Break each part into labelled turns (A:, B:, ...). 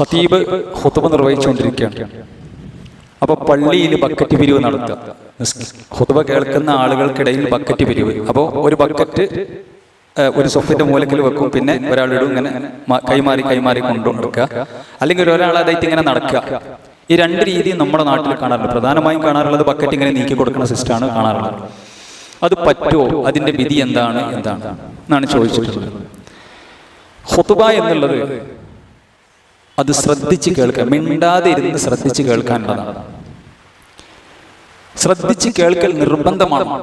A: ഖതീബ് ഖുതുബ നിർവഹിച്ചുകൊണ്ടിരിക്കുകയാണ്. അപ്പോൾ പള്ളിയിൽ ബക്കറ്റ് പിരിവ് നടത്തുക. ഖുതുബ കേൾക്കുന്ന ആളുകൾക്കിടയിൽ ബക്കറ്റ് പിരിവ്. അപ്പോൾ ഒരു ബക്കറ്റ് ഒരു സൊഫിന്റെ മൂലക്കിൽ വെക്കും, പിന്നെ ഒരാളിടും, ഇങ്ങനെ കൈമാറി കൈമാറി കൊണ്ടു നടക്കുക, അല്ലെങ്കിൽ ഒരാൾ അതായിട്ട് ഇങ്ങനെ നടക്കുക. ഈ രണ്ട് രീതിയും നമ്മുടെ നാട്ടിൽ കാണാറുണ്ട്. പ്രധാനമായും കാണാറുള്ളത് ബക്കറ്റ് ഇങ്ങനെ നീക്കി കൊടുക്കുന്ന സിസ്റ്റമാണ് കാണാറുള്ളത്. അത് പറ്റുമോ? അതിന്റെ വിധി എന്താണ് എന്നാണ് ചോദിച്ചിട്ടുള്ളത്. ഖുതുബ എന്നുള്ളത് അത് ശ്രദ്ധിച്ച് കേൾക്കുക, മിണ്ടാതെ ഇരുന്ന് ശ്രദ്ധിച്ച് കേൾക്കാനുള്ളതാണ്. ശ്രദ്ധിച്ച് കേൾക്കൽ നിർബന്ധമാണ്,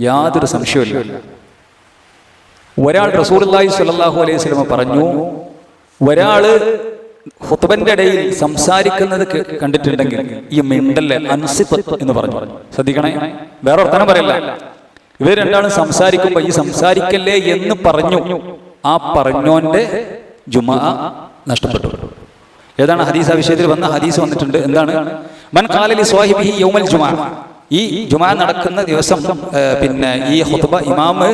A: യാതൊരു സംശയവുമില്ല. ഒരാൾ റസൂലുള്ളാഹി സ്വല്ലല്ലാഹു അലൈഹി വസല്ലം പറഞ്ഞു, ഒരാള് ഖുതുബന്റെ ഇടയിൽ സംസാരിക്കുന്നത് കണ്ടിട്ടുണ്ടെങ്കിൽ ഈ മിണ്ടല്ലേ അൻസിത്ത് എന്ന് പറഞ്ഞു. ശ്രദ്ധിക്കണേ, വേറെ വർത്തമാനം പറയല്ല. ഇവർ രണ്ടാളും സംസാരിക്കുമ്പോ ഈ സംസാരിക്കല്ലേ എന്ന് പറഞ്ഞു, ആ പറഞ്ഞോന്റെ ജുമാ നഷ്ടപ്പെട്ടു. ഏതാണ് ഹദീസ്? ആ വിഷയത്തിൽ വന്ന ഹദീസ് വന്നിട്ടുണ്ട്. എന്താണ്? മൻ ഖാല ലി സ്വാഹിബിഹി യൗമൽ ജുമാ, ഈ ജുമാ നടക്കുന്ന ദിവസം പിന്നെ ഈ ഖുതുബ ഇമാമ്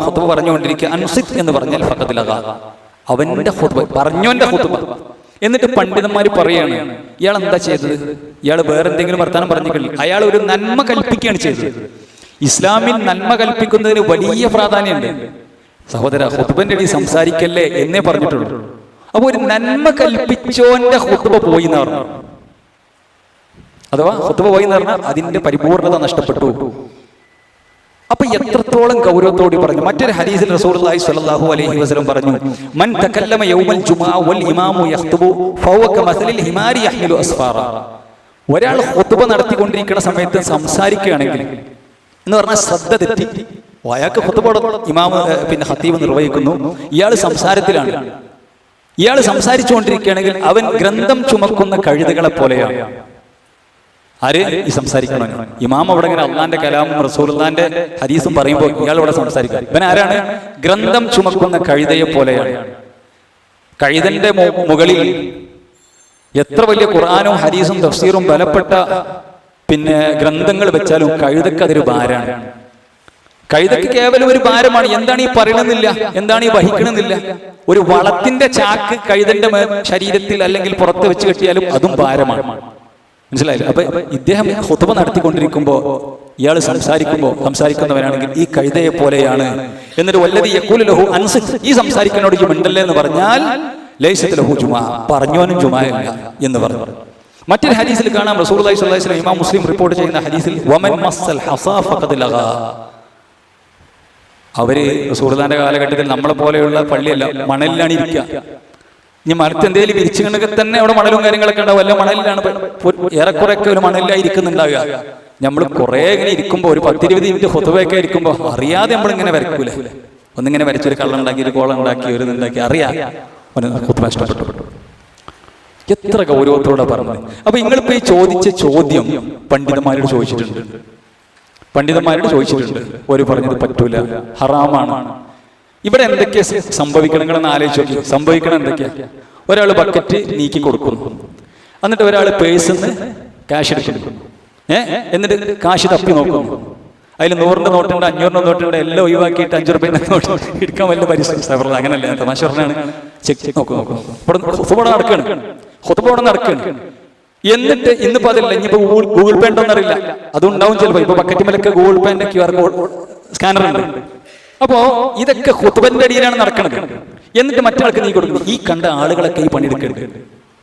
A: ഖുതുബ പറഞ്ഞുകൊണ്ടിരിക്കുക, അൻസിത്ത് എന്ന് പറഞ്ഞാൽ ഫഖദ് ലഗ, അവന്റെ ഖുതുബ, പറഞ്ഞോന്റെ ഖുതുബ. എന്നിട്ട് പണ്ഡിതന്മാര് പറയാണ്, ഇയാൾ എന്താ ചെയ്തത്? ഇയാൾ വേറെന്തെങ്കിലും വർത്താനം പറഞ്ഞിട്ടില്ല, അയാൾ ഒരു നന്മ കൽപ്പിക്കുകയാണ് ചെയ്തത്. ഇസ്ലാമിൽ നന്മ കൽപ്പിക്കുന്നതിന് വലിയ പ്രാധാന്യമുണ്ട് സഹോദര. ഖുതുബന്റെ ഇടയിൽ സംസാരിക്കല്ലേ എന്നേ പറഞ്ഞിട്ടുള്ളൂ. അപ്പൊ ഒരു നന്മ കൽപ്പിച്ചോന്റെ ഖുതുബ പോയി എന്ന് പറഞ്ഞു, അഥവാ ഖുതുബ പോയി എന്ന് പറഞ്ഞാൽ അതിന്റെ പരിപൂർണത നഷ്ടപ്പെട്ടു. അപ്പൊ എത്രത്തോളം ഗൗരവത്തോടെ പറഞ്ഞു. മറ്റൊരു ഹദീസിൽ റസൂലുള്ളാഹി സ്വല്ലല്ലാഹു അലൈഹി വസല്ലം പറഞ്ഞു, മൻ തകല്ലമ യൗമൽ ജുമുഅ വൽ ഇമാമു യഖ്തുബു ഫഹുവ കമസലിൽ ഹിമാരി യഹ്മിലു അസ്ഫാറ. ഒരാൾ ഖുതുബ നടത്തിക്കൊണ്ടിരിക്കുന്ന സമയത്ത് സംസാരിക്കുകയാണെങ്കിൽ എന്ന് പറഞ്ഞാൽ ശ്രദ്ധ തെറ്റി, അയാൾക്ക് ഖുതുബ ഇമാമ് പിന്നെ ഖതീബ് നിർവഹിക്കുന്നു, ഇയാൾ സംസാരത്തിലാണ്. ഇയാൾ സംസാരിച്ചുകൊണ്ടിരിക്കുകയാണെങ്കിൽ അവൻ ഗ്രന്ഥം ചുമക്കുന്ന കഴുതകളെ പോലെയാണ്. ആര്? ഈ സംസാരിക്കണോ? ഇമാം അവിടെ ഇങ്ങനെ അള്ളാന്റെ കലാമും റസൂലുള്ളാന്റെ ഹദീസും പറയുമ്പോൾ ഇയാൾ ഇവിടെ സംസാരിക്കുക. ഇവൻ ആരാണ്? ഗ്രന്ഥം ചുമക്കുന്ന കഴുതയെ പോലെയാണ്. കഴുതന്റെ മുകളിൽ എത്ര വലിയ ഖുർആനും ഹദീസും തഫ്സീറും ബലപ്പെട്ട പിന്നെ ഗ്രന്ഥങ്ങൾ വെച്ചാലും കഴുതക്ക് അതൊരു ഭാരമാണ്. കഴുതക്ക് കേവലം ഒരു ഭാരമാണ്. എന്താണ് ഈ പറയണമെന്നില്ല, എന്താണ് ഈ വഹിക്കണമെന്നില്ല. ഒരു വളത്തിന്റെ ചാക്ക് കഴുതന്റെ ശരീരത്തിൽ അല്ലെങ്കിൽ പുറത്ത് വെച്ച് കെട്ടിയാലും അതും ഭാരമാണ്. മനസ്സിലായില്ല? അപ്പൊ ഇദ്ദേഹം ഖുതുബ നടത്തിക്കൊണ്ടിരിക്കുമ്പോ ഇയാൾ സംസാരിക്കുന്നവനാണെങ്കിൽ ഈ കഴുതയെ പോലെയാണ്. എന്നിട്ട് വല്ലദി യഖൂലു ലഹു അൻസിത്, ഈ സംസാരിക്കുന്നോട് ഈ മിണ്ടല്ലേ എന്ന് പറഞ്ഞാൽ ലൈസത് ലഹു ജുമാ, പറഞ്ഞോനും ജുമായല്ല എന്ന് പറഞ്ഞു. മറ്റൊരു ഹദീസിൽ കാണാം, റസൂലുള്ളാഹി സ്വല്ലല്ലാഹു അലൈഹി വസല്ലം ഇമാം മുസ്ലിം റിപ്പോർട്ട് ചെയ്യുന്ന ഹദീസിൽ, വമൻ മസ്സൽ ഹസാ ഫഖദ് ലഗാ. അവര് റസൂലുള്ളാഹിന്റെ കാലഘട്ടത്തിൽ നമ്മളെ പോലെയുള്ള പള്ളിയല്ല, മണലിലാണ് ഇരിക്കുക. ഇനി മരത്ത് എന്തെങ്കിലും വിരിച്ചുകൊണ്ടൊക്കെ തന്നെ അവിടെ മണലും കാര്യങ്ങളൊക്കെ ഉണ്ടാവും. അല്ല, മണലിലാണ് ഏറെക്കുറെയൊക്കെ ഒരു മണലിലായി ഇരിക്കുന്നുണ്ടാവുക. നമ്മൾ കുറെ ഇങ്ങനെ ഇരിക്കുമ്പോൾ ഒരു 10-20 മിനിറ്റ് ഖുതുബയൊക്കെ ഇരിക്കുമ്പോൾ അറിയാതെ നമ്മളിങ്ങനെ വരക്കൂല. ഒന്നിങ്ങനെ വരച്ചൊരു കള്ളുണ്ടാക്കി, ഒരു കോളുണ്ടാക്കി, ഒരു ഇതുണ്ടാക്കി, അറിയാം ഖുതുബ ഇഷ്ടപ്പെട്ടു. എത്ര ഗൗരവത്തോടെ പറഞ്ഞത്. അപ്പൊ നിങ്ങളിപ്പോ ഈ ചോദിച്ച ചോദ്യം പണ്ഡിതന്മാരോട് ചോദിച്ചിട്ടുണ്ട്. ഒരു പറഞ്ഞത് പറ്റൂല, ഹറാമാണ്. ഇവിടെ എന്തൊക്കെയാ സംഭവിക്കണമെന്ന് ആലോചിച്ച് നോക്കി. സംഭവിക്കണം എന്തൊക്കെയാ? ഒരാൾ ബക്കറ്റ് നീക്കി കൊടുക്കുന്നു, എന്നിട്ട് ഒരാൾ പേഴ്സിന്ന് ക്യാഷ് എടുക്കുന്നു, എന്നിട്ട് കാശ് തപ്പി നോക്കുന്നു. അതിൽ 100 നോട്ടുണ്ട്, 500 നോട്ടുണ്ട്, എല്ലാം ഒഴിവാക്കിയിട്ട് 5 രൂപയുടെ നോട്ട് എടുക്കാൻ വല്ല പരിശ്രമിച്ചു. അങ്ങനല്ല, തമാശ പറഞ്ഞാണ്. ചെക്ക് നോക്കുന്നു. ഖുതുബ നടക്കുകയാണ്. എന്നിട്ട് ഇന്നിപ്പോ അതില്ല, ഇനിയിപ്പോ ഗൂഗിൾ പേ ഉണ്ടോന്നറിയില്ല, അതുണ്ടാവും ചിലപ്പോ. ഇപ്പൊ ബക്കറ്റ് മേലൊക്കെ ഗൂഗിൾ പേന്റെ QR കോഡ് സ്കാനർ ഉണ്ട്. അപ്പോ ഇതൊക്കെ ഖുതുബന്റെ അടിയിലാണ് നടക്കുന്നത്. എന്നിട്ട് മറ്റൊരാൾക്ക് നീ കൊടുക്കുന്നു. ഈ കണ്ട ആളുകളൊക്കെ ഈ പണിയെടുക്കുന്നുണ്ട്.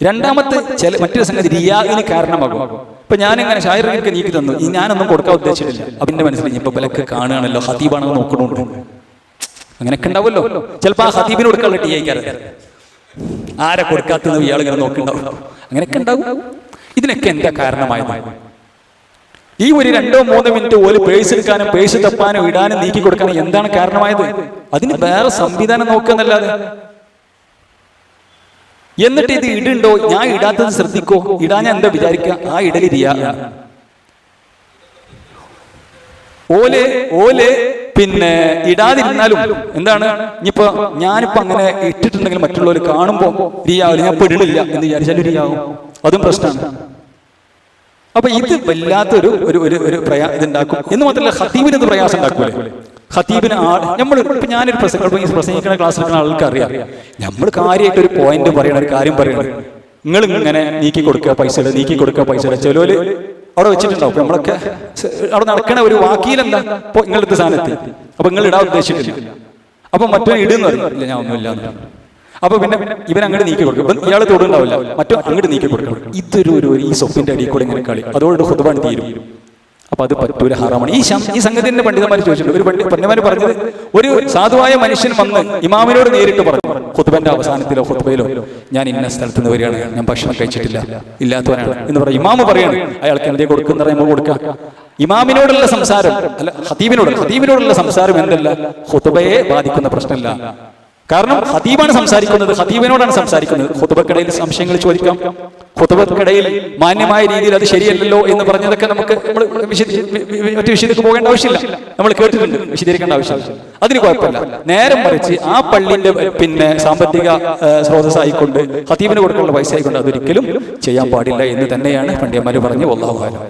A: രണ്ടാമത്തെ മറ്റൊരു സംഗതി റിയാഇന് കാരണമാകും. ഇപ്പൊ ഞാനിങ്ങനെ ഷായറിനൊക്കെ നീക്കി തന്നു, ഞാനൊന്നും കൊടുക്കാൻ ഉദ്ദേശിച്ചിട്ടില്ല. അതിന്റെ മനസ്സിലായി ഇപ്പൊ വിലക്ക് കാണുകയാണല്ലോ, ഖതീബാണെന്ന് നോക്കണുണ്ട്. അങ്ങനെയൊക്കെ ഉണ്ടാവുമല്ലോ. ചിലപ്പോ ആ ഖതീബിന് കൊടുക്കാനുള്ള ടീ ആയിക്കാറ്, ആരെ കൊടുക്കാത്തത് ഇയാൾ ഇങ്ങനെ നോക്കുന്നുണ്ടാവും. അങ്ങനെയൊക്കെ ഉണ്ടാവും. ഇതിനൊക്കെ എന്താ കാരണമായത്? ഈ ഒരു 2-3 മിനിറ്റ് ഒരു പേഴ്സ് എടുക്കാനും പേഴ്സ് തപ്പാനും ഇടാനും നീക്കി കൊടുക്കാനും എന്താണ് കാരണമായത്? അതിന് വേറെ സംവിധാനം നോക്കുന്നല്ലാതെ. എന്നിട്ട് ഇത് ഇടുണ്ടോ, ഞാൻ ഇടാത്തത് ശ്രദ്ധിക്കോ, ഇടാൻ ഞാൻ എന്താ വിചാരിക്കുക? ആ ഇടല് റിയാഅ്. ഓലെ പിന്നെ ഇടാതിരുന്നാലും എന്താണ്? ഇനിയിപ്പോ ഞാനിപ്പോ അങ്ങനെ ഇട്ടിട്ടുണ്ടെങ്കിൽ മറ്റുള്ളവർ കാണുമ്പോ റിയാഅ്, ഞാൻ ഇപ്പൊ ഇടണില്ല എന്ന് വിചാരിച്ചാലും റിയാഅ്, അതും പ്രശ്നമാണ്. അപ്പൊ ഇത് വല്ലാത്തൊരു ഇതുണ്ടാക്കും. എന്ന് മാത്രമല്ല ഖതീബിന് ഇത് പ്രയാസം ഉണ്ടാക്കൂലേ? ഖതീബിന് നമ്മൾ ഇപ്പൊ ഞാനൊരു പ്രസംഗിക്കുന്ന ക്ലാസ് എടുക്കുന്ന ആൾക്ക് അറിയാം, നമ്മൾ കാര്യമായിട്ട് ഒരു പോയിന്റ് പറയണം, ഒരു കാര്യം പറയണം. നിങ്ങൾ ഇങ്ങനെ നീക്കി കൊടുക്കുക പൈസ, നീക്കി കൊടുക്കുക പൈസ. ചിലവര് അവിടെ വെച്ചിട്ടുണ്ടാവും. അപ്പൊ നമ്മളൊക്കെ അവിടെ നടക്കണ ഒരു വാക്കിയിലെന്താ ഇപ്പൊ നിങ്ങളെടുത്ത സ്ഥാനത്ത്, അപ്പൊ നിങ്ങൾ ഇടാൻ ഉദ്ദേശിച്ചിട്ടില്ല. അപ്പൊ മറ്റോ ഇടുന്ന് പറയും, ഇല്ല ഞാൻ ഒന്നുമില്ല. അപ്പൊ പിന്നെ ഇവൻ അങ്ങോട്ട് നീക്കി കൊടുക്കും, ഇപ്പം ഇയാൾ തൊടുണ്ടാവില്ല, മറ്റോ അങ്ങോട്ട് നീക്കി കൊടുക്കണം. ഇതൊരു ഈ സൊഫിന്റെ അടിയിൽ കൂടെ ഇങ്ങനെ കളി, അതോട് ഖുത്ബ തീരും. അപ്പൊ അത് പറ്റൂല, ഹറാമാണ്. ഈ സംഗതിന്റെ പണ്ഡിതന്മാർ ചോദിച്ചിട്ടുണ്ട്. ഒരു പണ്ഡിതന്മാർ പറഞ്ഞത്, ഒരു സാധുവായ മനുഷ്യൻ വന്ന് ഇമാമിനോട് നേരിട്ട് പറഞ്ഞു, ഖുത്ബന്റെ അവസാനത്തിലോ ഖുത്ബയിലോ, ഞാൻ ഇന്ന സ്ഥലത്ത് നിന്ന് വരികയാണ്, ഞാൻ ഭക്ഷണം കഴിച്ചിട്ടില്ല, ഇല്ലാത്തവനാണ് എന്ന് പറയും. ഇമാമ് പറയാണ് അയാൾക്ക് എന്തെങ്കിലും കൊടുക്കുന്ന നമ്മൾ കൊടുക്കാം. ഇമാമിനോടുള്ള സംസാരം അല്ല, ഖതീബിനോടുള്ള സംസാരം എന്തല്ല, ഖുത്ബയെ ബാധിക്കുന്ന പ്രശ്നമല്ല. കാരണം ഖതീബാണ് സംസാരിക്കുന്നത്, ഖതീബിനോടാണ് സംസാരിക്കുന്നത്. ഖുത്ബക്കിടയിൽ സംശയങ്ങൾ ചോദിക്കാം, ഖുത്ബക്കിടയിൽ മാന്യമായ രീതിയിൽ അത് ശരിയല്ലല്ലോ എന്ന് പറഞ്ഞതൊക്കെ നമുക്ക് മറ്റു വിഷയത്തിലേക്ക് പോകേണ്ട ആവശ്യമില്ല, നമ്മൾ കേട്ടിട്ടുണ്ട്, വിശദീകരിക്കേണ്ട ആവശ്യമില്ല. അതിന് കുഴപ്പമില്ല. നേരം മറിച്ച് ആ പള്ളിന്റെ സാമ്പത്തിക സ്രോതസ്സായിക്കൊണ്ട് ഖതീബിന് കൊടുക്കാനുള്ള പൈസ ആയിക്കൊണ്ട് അതൊരിക്കലും ചെയ്യാൻ പാടില്ല എന്ന് തന്നെയാണ് പണ്ഡിതന്മാർ പറഞ്ഞ് വല്ലാഹു അലം.